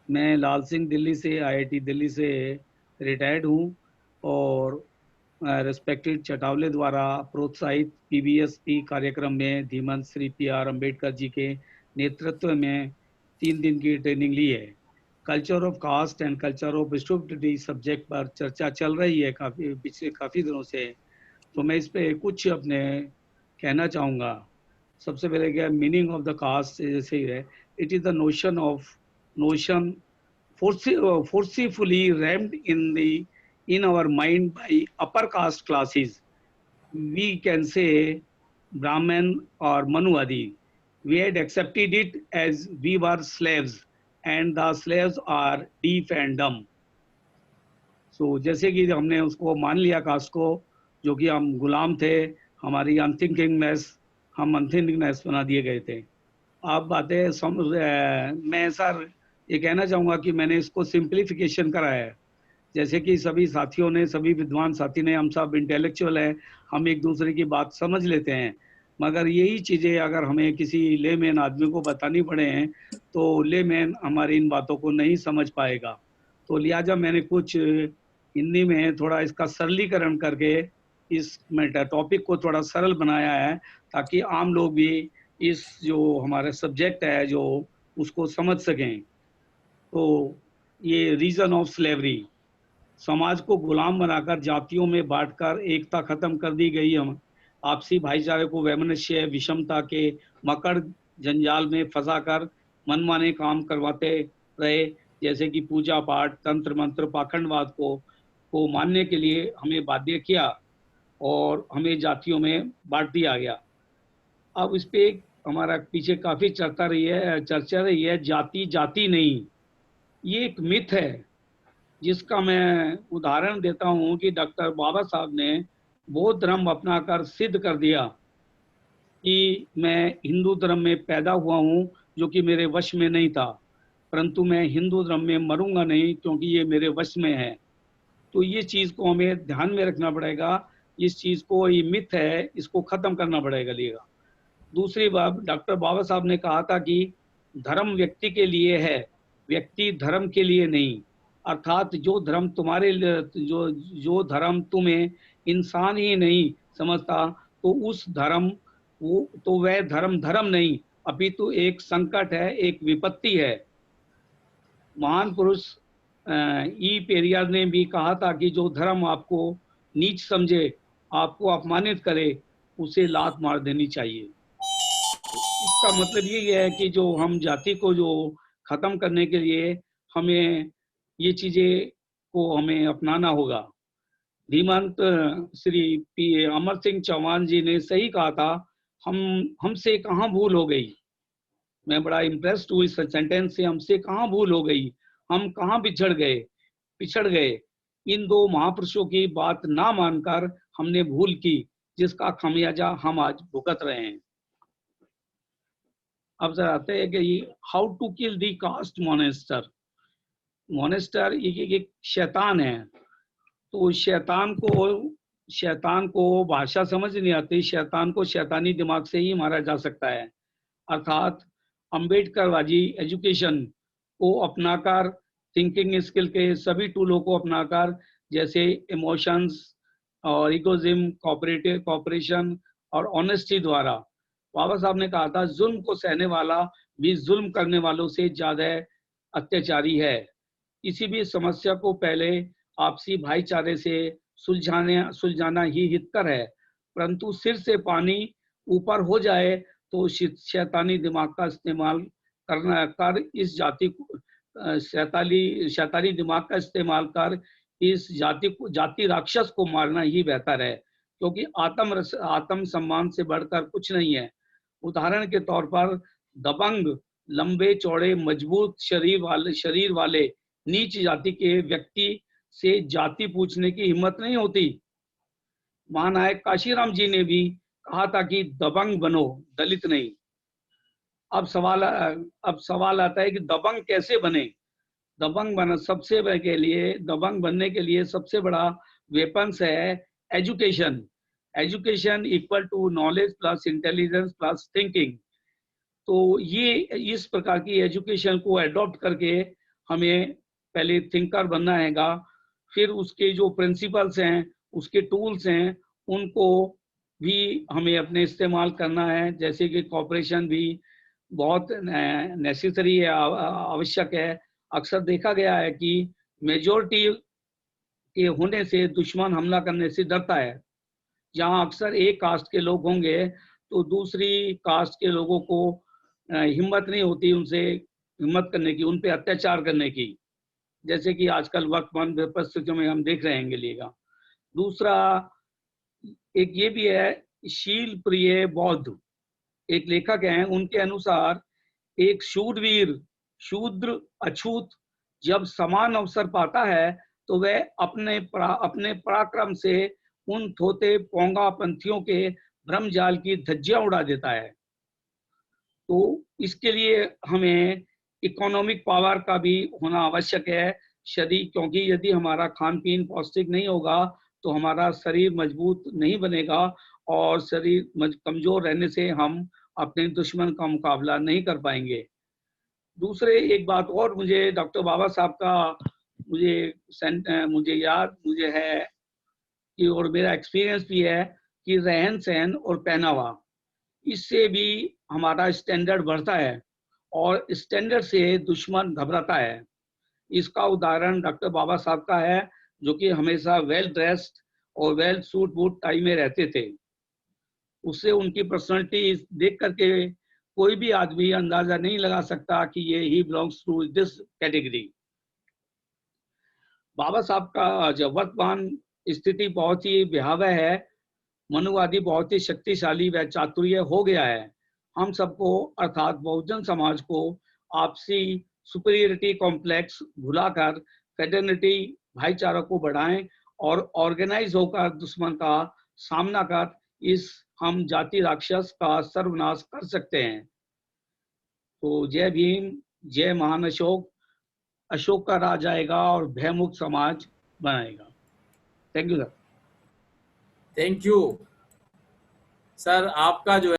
मैं लाल सिंह दिल्ली से, आईआईटी दिल्ली से रिटायर्ड हूँ और रिस्पेक्टेड चटावले द्वारा प्रोत्साहित पीबीएसपी कार्यक्रम में धीमंत श्री पी.आर. अम्बेडकर जी के नेतृत्व में 3 दिन की ट्रेनिंग ली है। Culture of caste and culture of stupidity subject पर चर्चा चल रही है काफ़ी पिछले काफ़ी दिनों से। तो मैं इस पे कुछ अपने कहना चाहूँगा। सबसे पहले क्या मीनिंग ऑफ द कास्ट जैसे ही है, it is the notion forcefully rammed in our mind by upper caste classes. We can say Brahman or Manuadi. We had accepted it as we were slaves, and the slaves are deaf and dumb. So जैसे कि हमने उसको मान लिया cast को, जो कि हम गुलाम थे, हमारी अनथिंकिंगनेस बना दिए गए थे। आप बातें मैं सर ये कहना चाहूँगा कि मैंने इसको सिंप्लीफिकेशन करा है। जैसे कि सभी साथियों ने, सभी विद्वान साथी ने, हम सब इंटेलेक्चुअल हैं, हम एक दूसरे की बात समझ लेते हैं, मगर यही चीज़ें अगर हमें किसी लेमैन आदमी को बतानी पड़े हैं तो लेमैन हमारी इन बातों को नहीं समझ पाएगा। तो लिहाजा मैंने कुछ हिंदी में थोड़ा इसका सरलीकरण करके इस टॉपिक को थोड़ा सरल बनाया है, ताकि आम लोग भी इस जो हमारा सब्जेक्ट है जो उसको समझ सकें। तो ये रीजन ऑफ स्लेवरी, समाज को गुलाम बनाकर जातियों में बांटकर एकता खत्म कर दी गई। हम आपसी भाईचारे को वैमनस्य विषमता के मकड़ जंजाल में फंसाकर मनमाने काम करवाते रहे, जैसे कि पूजा पाठ, तंत्र मंत्र, पाखंडवाद को मानने के लिए हमें बाध्य किया और हमें जातियों में बांट दिया गया। अब इस पे हमारा पीछे काफी चर्चा रही है जाति जाति नहीं, ये एक मिथ है, जिसका मैं उदाहरण देता हूं कि डॉक्टर बाबा साहब ने बौद्ध धर्म अपनाकर सिद्ध कर दिया कि मैं हिंदू धर्म में पैदा हुआ हूं, जो कि मेरे वश में नहीं था, परंतु मैं हिंदू धर्म में मरूंगा नहीं क्योंकि ये मेरे वश में है। तो ये चीज को हमें ध्यान में रखना पड़ेगा, इस चीज को, ये मिथ है, इसको खत्म करना पड़ेगा लिएगा। दूसरी बात, डॉक्टर बाबा साहब ने कहा था कि धर्म व्यक्ति के लिए है, व्यक्ति धर्म के लिए नहीं। अर्थात जो धर्म तुम्हारे जो धर्म तुम्हें इंसान ही नहीं समझता, तो उस धर्म वह धर्म नहीं, अपितु एक संकट है, एक विपत्ति है। महान पुरुष ई पेरियार ने भी कहा था कि जो धर्म आपको नीच समझे, आपको अपमानित करे, उसे लात मार देनी चाहिए। इसका मतलब यही है कि जो हम जाति को जो खत्म करने के लिए हमें ये चीजें को हमें अपनाना होगा। धीमंत श्री पी अमर सिंह चौहान जी ने सही कहा था, हमसे कहाँ भूल हो गई। मैं बड़ा इम्प्रेस्ड हूँ इस सेंटेंस से, हमसे कहाँ भूल हो गई, हम कहाँ पिछड़ गए। इन दो महापुरुषों की बात ना मानकर हमने भूल की, जिसका खमियाजा हम आज भुगत रहे हैं। अब जरा आते हैं कि how to kill the caste monster. Monster एक शैतान है, तो शैतान को भाषा समझ नहीं आती, शैतान को शैतानी दिमाग से ही मारा जा सकता है। अर्थात अम्बेडकरवादी एजुकेशन को अपनाकर, थिंकिंग स्किल के सभी टूलों को अपनाकर, जैसे इमोशंस और इगोजिम, कॉपरेशन और ऑनेस्टी द्वारा, बाबा साहब ने कहा था जुल्म को सहने वाला भी जुल्म करने वालों से ज्यादा अत्याचारी है। किसी भी समस्या को पहले आपसी भाईचारे से सुलझाना ही हितकर है, परंतु सिर से पानी ऊपर हो जाए तो शैतानी दिमाग का इस्तेमाल कर इस जाति को शैतानी दिमाग का इस्तेमाल कर इस जाति राक्षस को मारना ही बेहतर है, क्योंकि आत्म सम्मान से बढ़कर कुछ नहीं है। उदाहरण के तौर पर दबंग, लंबे चौड़े मजबूत शरीर वाले नीच जाति के व्यक्ति से जाति पूछने की हिम्मत नहीं होती। महानायक काशीराम जी ने भी कहा था कि दबंग बनो, दलित नहीं। अब सवाल आता है कि दबंग कैसे बने। दबंग बनने के लिए सबसे बड़ा वेपन्स है education. Education equal to knowledge plus intelligence plus thinking. तो ये इस प्रकार की एजुकेशन को एडॉप्ट करके हमें पहले थिंकर बनना हैगा, फिर उसके जो प्रिंसिपल्स हैं, उसके टूल्स हैं, उनको भी हमें अपने इस्तेमाल करना है। जैसे कि कॉपरेशन भी बहुत नेसेसरी है, आवश्यक है। अक्सर देखा गया है कि मेजोरिटी के होने से दुश्मन हमला करने से डरता है। जहां अक्सर एक कास्ट के लोग होंगे तो दूसरी कास्ट के लोगों को हिम्मत नहीं होती उनसे हिम्मत करने की, उन पे अत्याचार करने की, जैसे कि आजकल वर्तमान परिस्थितियों में हम देख रहे हैं लीगा। दूसरा एक ये भी है, शील प्रिय बौद्ध एक लेखक हैं, उनके अनुसार एक शूरवीर शूद्र अछूत जब समान अवसर पाता है तो वह अपने पराक्रम से उन थोते पोंगा पंथियों के भ्रमजाल की धज्जियां उड़ा देता है। तो इसके लिए हमें इकोनॉमिक पावर का भी होना आवश्यक है शरीर, क्योंकि यदि हमारा खान पीन पौष्टिक नहीं होगा तो हमारा शरीर मजबूत नहीं बनेगा, और शरीर कमजोर रहने से हम अपने दुश्मन का मुकाबला नहीं कर पाएंगे। दूसरे एक बात और मुझे डॉक्टर बाबा साहब का मुझे है कि, और मेरा एक्सपीरियंस भी है कि रहन सहन और पहनावा, इससे भी हमारा स्टैंडर्ड बढ़ता है और स्टैंडर्ड से दुश्मन घबराता है। इसका उदाहरण डॉक्टर बाबा साहब का है, जो कि हमेशा वेल ड्रेस्ड और वेल सूट बूट टाई में रहते थे। उससे उनकी पर्सनालिटी देख करके कोई भी आदमी अंदाजा नहीं लगा सकता कि ये ही belongs to this category. Babasaheb का जो वर्तमान स्थिति बहुत ही भयावह है, मनुवादी बहुत ही शक्तिशाली व चातुर्य हो गया है। हम सबको अर्थात बहुजन समाज को आपसी सुपीरियरिटी कॉम्प्लेक्स भुलाकर फेटर्निटी भाईचारा को बढ़ाएं और ऑर्गेनाइज होकर दुश्मन का सामना कर इस हम जाति राक्षस का सर्वनाश कर सकते हैं। तो जय भीम, जय महान अशोक। अशोक का राज आएगा और भयमुक्त समाज बनाएगा। Thank you sir. Thank you sir. आपका जो